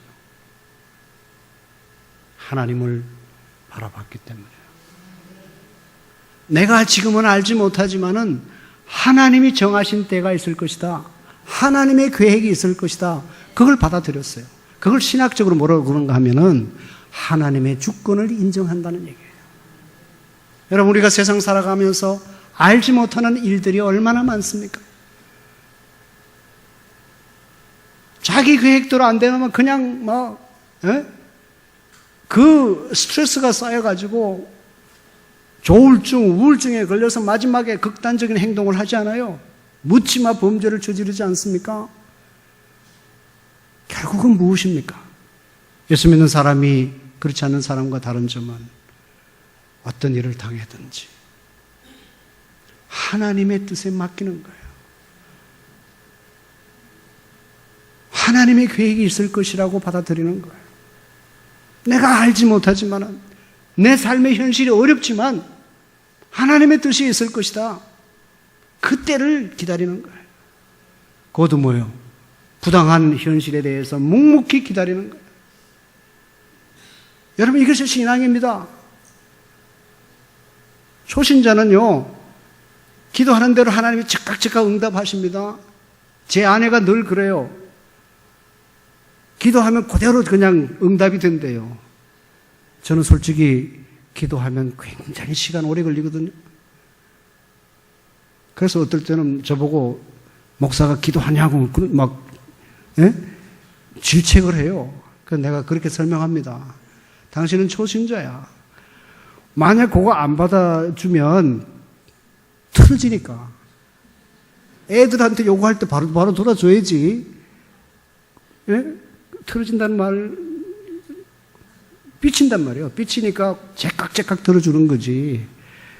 하나님을 바라봤기 때문이에요. 내가 지금은 알지 못하지만은 하나님이 정하신 때가 있을 것이다. 하나님의 계획이 있을 것이다. 그걸 받아들였어요. 그걸 신학적으로 뭐라고 그런가 하면은 하나님의 주권을 인정한다는 얘기예요. 여러분, 우리가 세상 살아가면서 알지 못하는 일들이 얼마나 많습니까? 자기 계획대로 안 되면 그냥 그 스트레스가 쌓여가지고 조울증, 우울증에 걸려서 마지막에 극단적인 행동을 하지 않아요? 묻지마 범죄를 저지르지 않습니까? 결국은 무엇입니까? 예수 믿는 사람이 그렇지 않은 사람과 다른 점은 어떤 일을 당하든지 하나님의 뜻에 맡기는 거예요. 하나님의 계획이 있을 것이라고 받아들이는 거예요. 내가 알지 못하지만 내 삶의 현실이 어렵지만 하나님의 뜻이 있을 것이다. 그때를 기다리는 거예요. 그것도 뭐예요? 부당한 현실에 대해서 묵묵히 기다리는 거예요. 여러분, 이것이 신앙입니다. 초신자는요, 기도하는 대로 하나님이 즉각 응답하십니다. 제 아내가 늘 그래요. 기도하면 그대로 그냥 응답이 된대요. 저는 솔직히 기도하면 굉장히 시간 오래 걸리거든요. 그래서 어떨 때는 저보고 목사가 기도하냐고 막 질책을 해요. 그래서 내가 그렇게 설명합니다. 당신은 초신자야. 만약 그거 안 받아주면 틀어지니까. 애들한테 요구할 때 바로 돌아줘야지. 예? 틀어진다는 말, 삐친단 말이에요. 삐치니까 제깍제깍 들어주는 거지.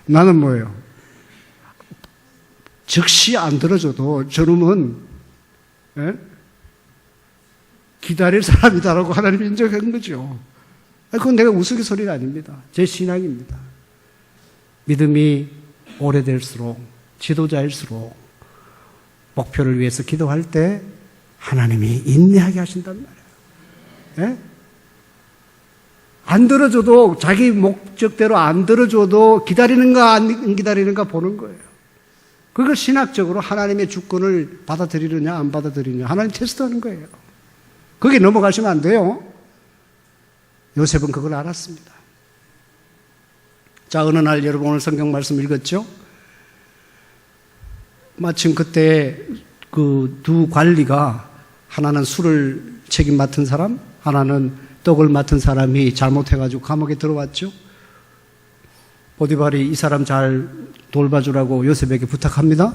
나는 뭐예요? 즉시 안 들어줘도 저놈은 기다릴 사람이다라고 하나님이 인정한 거죠. 그건 내가 우스갯소리가 아닙니다. 제 신앙입니다. 믿음이 오래될수록, 지도자일수록 목표를 위해서 기도할 때 하나님이 인내하게 하신단 말이에요. 예? 안 들어줘도, 자기 목적대로 안 들어줘도 기다리는가 안 기다리는가 보는 거예요. 그걸 신학적으로 하나님의 주권을 받아들이느냐 안 받아들이느냐 하나님 테스트하는 거예요. 거기에 넘어가시면 안 돼요. 요셉은 그걸 알았습니다. 자, 어느 날 여러분 오늘 성경 말씀 읽었죠? 마침 그때 그 두 관리가, 하나는 술을 책임 맡은 사람, 하나는 떡을 맡은 사람이 잘못해가지고 감옥에 들어왔죠. 보디발이 이 사람 잘 돌봐주라고 요셉에게 부탁합니다.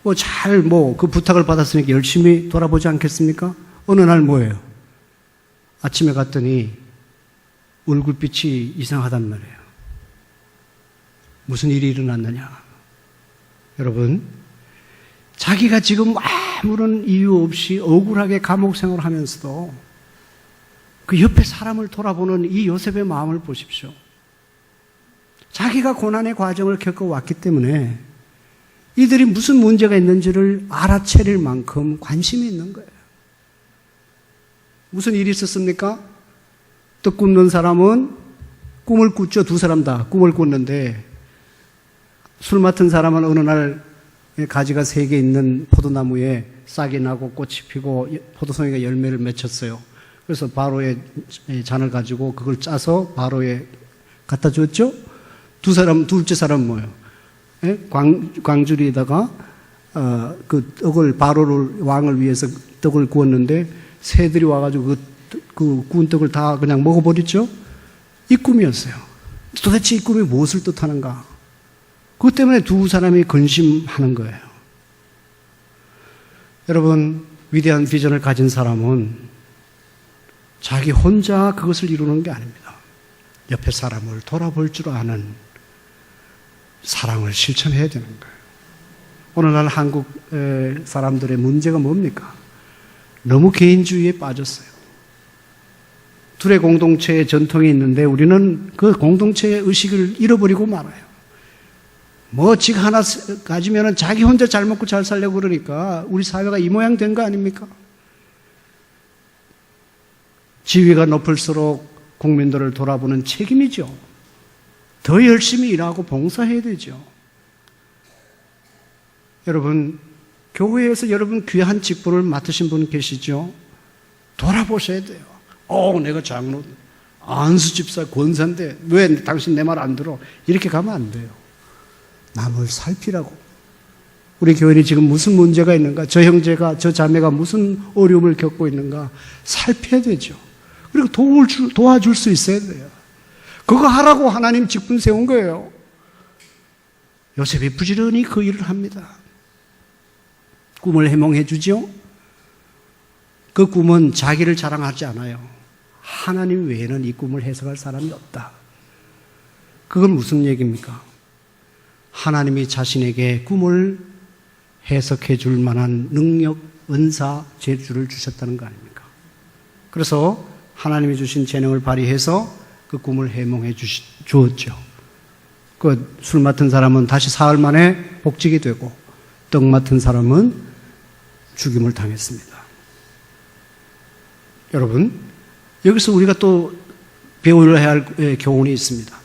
그 부탁을 받았으니까 열심히 돌아보지 않겠습니까? 어느 날 뭐예요? 아침에 갔더니 얼굴빛이 이상하단 말이에요. 무슨 일이 일어났느냐? 여러분, 자기가 지금 아무런 이유 없이 억울하게 감옥 생활을 하면서도 그 옆에 사람을 돌아보는 이 요셉의 마음을 보십시오. 자기가 고난의 과정을 겪어왔기 때문에 이들이 무슨 문제가 있는지를 알아채릴 만큼 관심이 있는 거예요. 무슨 일이 있었습니까? 떡 굽는 사람은 꿈을 꿨죠. 두 사람 다 꿈을 꿨는데, 술 맡은 사람은 어느 날 가지가 3개 있는 포도나무에 싹이 나고 꽃이 피고 포도송이가 열매를 맺혔어요. 그래서 바로의 잔을 가지고 그걸 짜서 바로에 갖다 줬죠. 둘째 사람은 뭐예요? 광주리에다가 그 떡을, 바로를, 왕을 위해서 떡을 구웠는데 새들이 와가지고 그 구운 떡을 다 그냥 먹어버렸죠. 이 꿈이었어요. 도대체 이 꿈이 무엇을 뜻하는가? 그것 때문에 두 사람이 근심하는 거예요. 여러분, 위대한 비전을 가진 사람은 자기 혼자 그것을 이루는 게 아닙니다. 옆에 사람을 돌아볼 줄 아는 사랑을 실천해야 되는 거예요. 오늘날 한국 사람들의 문제가 뭡니까? 너무 개인주의에 빠졌어요. 둘의 공동체의 전통이 있는데 우리는 그 공동체의 의식을 잃어버리고 말아요. 집 하나 가지면 자기 혼자 잘 먹고 잘 살려고 그러니까 우리 사회가 이 모양 된 거 아닙니까? 지위가 높을수록 국민들을 돌아보는 책임이죠. 더 열심히 일하고 봉사해야 되죠. 여러분, 교회에서 여러분 귀한 직분을 맡으신 분 계시죠? 돌아보셔야 돼요. 내가 장로, 안수 집사, 권사인데 왜 당신 내 말 안 들어? 이렇게 가면 안 돼요. 남을 살피라고. 우리 교회는 지금 무슨 문제가 있는가? 저 형제가, 저 자매가 무슨 어려움을 겪고 있는가? 살펴야 되죠. 그리고 도와줄 수 있어야 돼요. 그거 하라고 하나님 직분 세운 거예요. 요셉이 부지런히 그 일을 합니다. 꿈을 해몽해 주죠. 그 꿈은 자기를 자랑하지 않아요. 하나님 외에는 이 꿈을 해석할 사람이 없다. 그건 무슨 얘기입니까? 하나님이 자신에게 꿈을 해석해 줄 만한 능력, 은사, 재주를 주셨다는 거 아닙니까? 그래서 하나님이 주신 재능을 발휘해서 그 꿈을 해몽해 주었죠. 그 술 맡은 사람은 다시 사흘 만에 복직이 되고 떡 맡은 사람은 죽임을 당했습니다. 여러분, 여기서 우리가 또 배워야 할 교훈이 있습니다.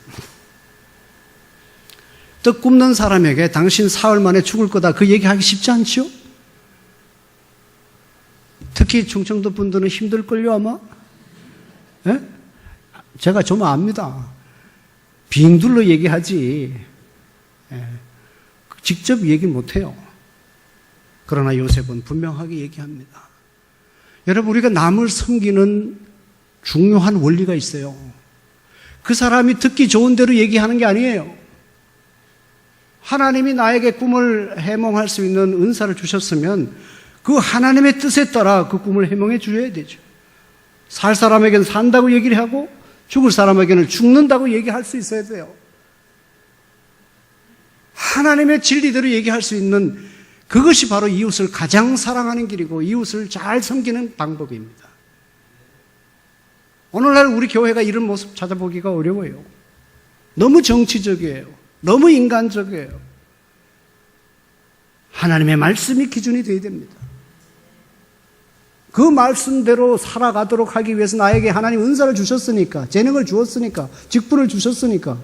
떡 굽는 사람에게 당신 사흘 만에 죽을 거다 그 얘기하기 쉽지 않죠? 특히 충청도 분들은 힘들걸요 아마? 예? 제가 좀 압니다. 빙둘러 얘기하지 직접 얘기 못해요. 그러나 요셉은 분명하게 얘기합니다. 여러분, 우리가 남을 섬기는 중요한 원리가 있어요. 그 사람이 듣기 좋은 대로 얘기하는 게 아니에요. 하나님이 나에게 꿈을 해몽할 수 있는 은사를 주셨으면 그 하나님의 뜻에 따라 그 꿈을 해몽해 주셔야 되죠. 살 사람에게는 산다고 얘기를 하고 죽을 사람에게는 죽는다고 얘기할 수 있어야 돼요. 하나님의 진리대로 얘기할 수 있는 그것이 바로 이웃을 가장 사랑하는 길이고 이웃을 잘 섬기는 방법입니다. 오늘날 우리 교회가 이런 모습 찾아보기가 어려워요. 너무 정치적이에요. 너무 인간적이에요. 하나님의 말씀이 기준이 되어야 됩니다. 그 말씀대로 살아가도록 하기 위해서 나에게 하나님 은사를 주셨으니까, 재능을 주었으니까, 직분을 주셨으니까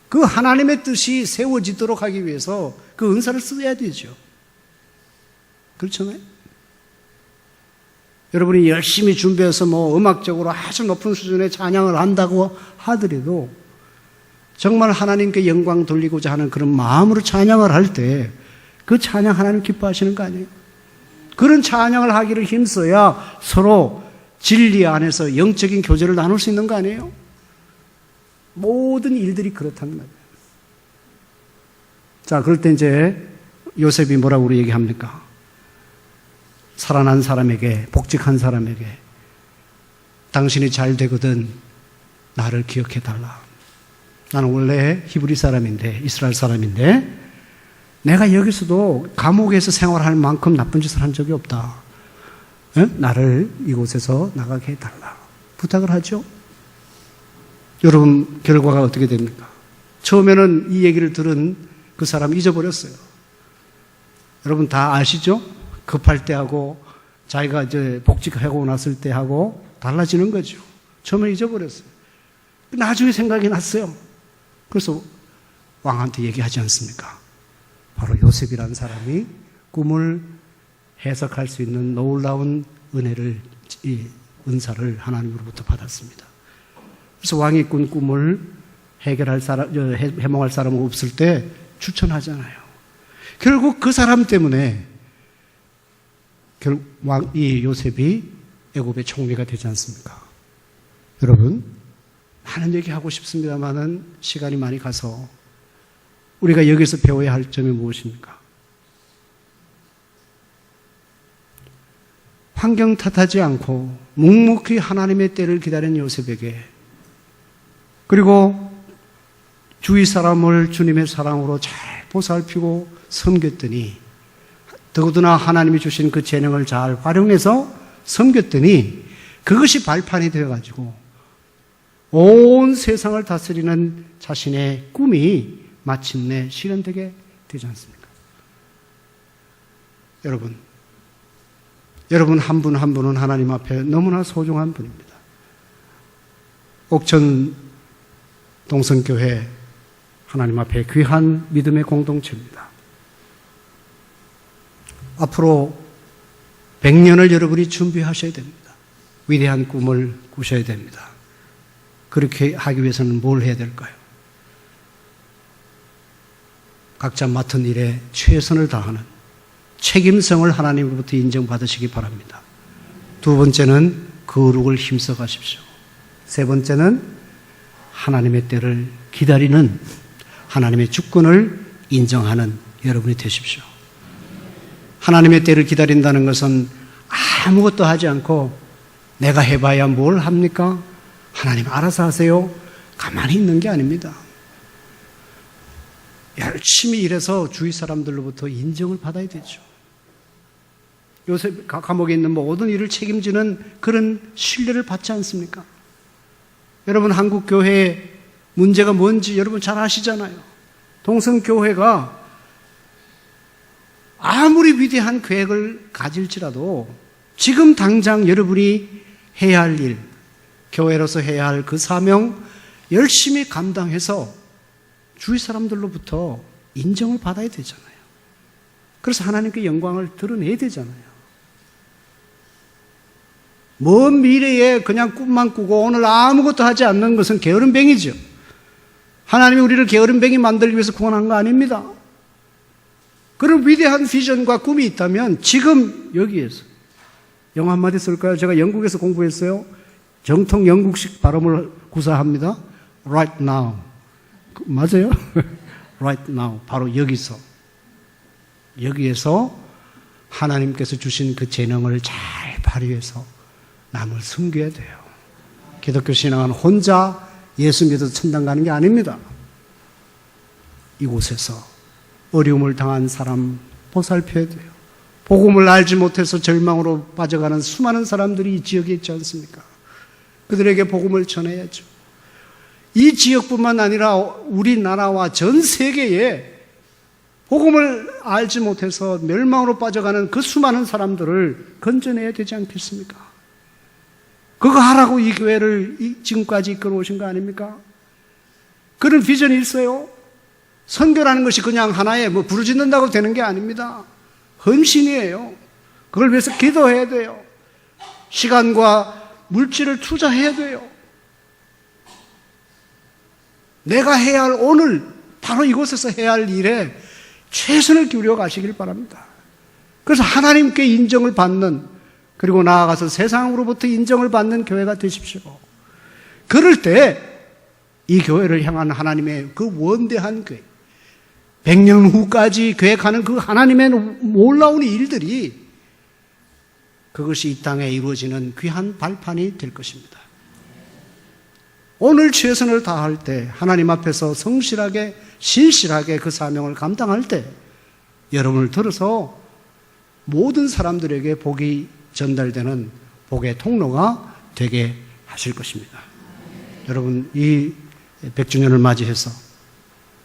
그 하나님의 뜻이 세워지도록 하기 위해서 그 은사를 써야 되죠. 그렇잖아요? 여러분이 열심히 준비해서 음악적으로 아주 높은 수준의 찬양을 한다고 하더라도 정말 하나님께 영광 돌리고자 하는 그런 마음으로 찬양을 할 때 그 찬양 하나님 기뻐하시는 거 아니에요? 그런 찬양을 하기를 힘써야 서로 진리 안에서 영적인 교제를 나눌 수 있는 거 아니에요? 모든 일들이 그렇다는 말이에요. 자, 그럴 때 이제 요셉이 뭐라고 우리 얘기합니까? 살아난 사람에게, 복직한 사람에게 당신이 잘 되거든 나를 기억해 달라. 나는 원래 히브리 사람인데, 이스라엘 사람인데 내가 여기서도 감옥에서 생활할 만큼 나쁜 짓을 한 적이 없다. 나를 이곳에서 나가게 해달라. 부탁을 하죠. 여러분, 결과가 어떻게 됩니까? 처음에는 이 얘기를 들은 그 사람 잊어버렸어요. 여러분 다 아시죠? 급할 때 하고 자기가 이제 복직하고 났을 때 하고 달라지는 거죠. 처음에 잊어버렸어요. 나중에 생각이 났어요. 그래서 왕한테 얘기하지 않습니까? 바로 요셉이라는 사람이 꿈을 해석할 수 있는 놀라운 은혜를, 이 은사를 하나님으로부터 받았습니다. 그래서 왕이 꾼 꿈을 해결할 사람, 해몽할 사람은 없을 때 추천하잖아요. 결국 그 사람 때문에 이 요셉이 애굽의 총리가 되지 않습니까? 여러분, 많은 얘기하고 싶습니다만은 시간이 많이 가서 우리가 여기서 배워야 할 점이 무엇입니까? 환경 탓하지 않고 묵묵히 하나님의 때를 기다린 요셉에게, 그리고 주위 사람을 주님의 사랑으로 잘 보살피고 섬겼더니, 더구나 하나님이 주신 그 재능을 잘 활용해서 섬겼더니 그것이 발판이 되어가지고 온 세상을 다스리는 자신의 꿈이 마침내 실현되게 되지 않습니까? 여러분 한 분 한 분은 하나님 앞에 너무나 소중한 분입니다. 옥천 동성교회 하나님 앞에 귀한 믿음의 공동체입니다. 앞으로 100년을 여러분이 준비하셔야 됩니다. 위대한 꿈을 꾸셔야 됩니다. 그렇게 하기 위해서는 뭘 해야 될까요? 각자 맡은 일에 최선을 다하는 책임성을 하나님으로부터 인정받으시기 바랍니다. 두 번째는 거룩을 힘써 가십시오. 세 번째는 하나님의 때를 기다리는, 하나님의 주권을 인정하는 여러분이 되십시오. 하나님의 때를 기다린다는 것은 아무것도 하지 않고 내가 해봐야 뭘 합니까? 하나님 알아서 하세요. 가만히 있는 게 아닙니다. 열심히 일해서 주위 사람들로부터 인정을 받아야 되죠. 요새 감옥에 있는 모든 일을 책임지는 그런 신뢰를 받지 않습니까? 여러분, 한국 교회의 문제가 뭔지 여러분 잘 아시잖아요. 동성교회가 아무리 위대한 계획을 가질지라도 지금 당장 여러분이 해야 할 일, 교회로서 해야 할 그 사명 열심히 감당해서 주위 사람들로부터 인정을 받아야 되잖아요. 그래서 하나님께 영광을 드러내야 되잖아요. 먼 미래에 그냥 꿈만 꾸고 오늘 아무것도 하지 않는 것은 게으름뱅이죠. 하나님이 우리를 게으름뱅이 만들기 위해서 구원한 거 아닙니다. 그런 위대한 비전과 꿈이 있다면 지금 여기에서 영어 한마디 쓸까요? 제가 영국에서 공부했어요. 정통 영국식 발음을 구사합니다. Right now. 맞아요? Right now. 바로 여기서. 여기에서 하나님께서 주신 그 재능을 잘 발휘해서 남을 섬겨야 돼요. 기독교 신앙은 혼자 예수 믿어서 천당 가는 게 아닙니다. 이곳에서 어려움을 당한 사람 보살펴야 돼요. 복음을 알지 못해서 절망으로 빠져가는 수많은 사람들이 이 지역에 있지 않습니까? 그들에게 복음을 전해야죠. 이 지역뿐만 아니라 우리나라와 전 세계에 복음을 알지 못해서 멸망으로 빠져가는 그 수많은 사람들을 건져내야 되지 않겠습니까? 그거 하라고 이 교회를 지금까지 이끌어 오신 거 아닙니까? 그런 비전이 있어요. 선교라는 것이 그냥 하나의 부르짖는다고 되는 게 아닙니다. 헌신이에요. 그걸 위해서 기도해야 돼요. 시간과 물질을 투자해야 돼요. 내가 해야 할 오늘 바로 이곳에서 해야 할 일에 최선을 기울여 가시길 바랍니다. 그래서 하나님께 인정을 받는, 그리고 나아가서 세상으로부터 인정을 받는 교회가 되십시오. 그럴 때 이 교회를 향한 하나님의 그 원대한 교회, 100년 후까지 계획하는 그 하나님의 놀라운 일들이, 그것이 이 땅에 이루어지는 귀한 발판이 될 것입니다. 오늘 최선을 다할 때, 하나님 앞에서 성실하게 신실하게 그 사명을 감당할 때 여러분을 들어서 모든 사람들에게 복이 전달되는 복의 통로가 되게 하실 것입니다. 여러분, 이 100주년을 맞이해서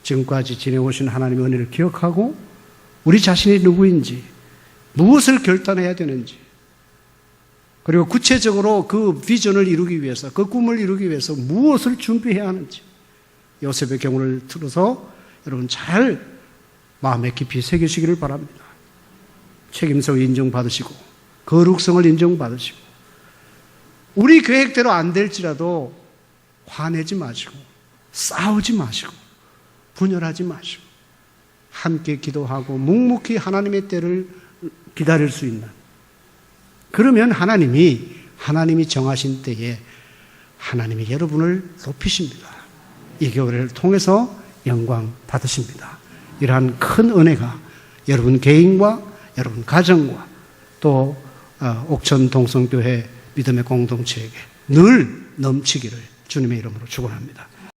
지금까지 지내오신 하나님의 은혜를 기억하고 우리 자신이 누구인지, 무엇을 결단해야 되는지, 그리고 구체적으로 그 비전을 이루기 위해서, 그 꿈을 이루기 위해서 무엇을 준비해야 하는지 요셉의 경우를 들어서 여러분 잘 마음에 깊이 새기시기를 바랍니다. 책임성을 인정받으시고 거룩성을 인정받으시고, 우리 계획대로 안 될지라도 화내지 마시고 싸우지 마시고 분열하지 마시고 함께 기도하고 묵묵히 하나님의 때를 기다릴 수 있는, 그러면 하나님이 정하신 때에 하나님이 여러분을 높이십니다. 이 교회를 통해서 영광 받으십니다. 이러한 큰 은혜가 여러분 개인과 여러분 가정과 또 옥천 동성교회 믿음의 공동체에게 늘 넘치기를 주님의 이름으로 축원합니다.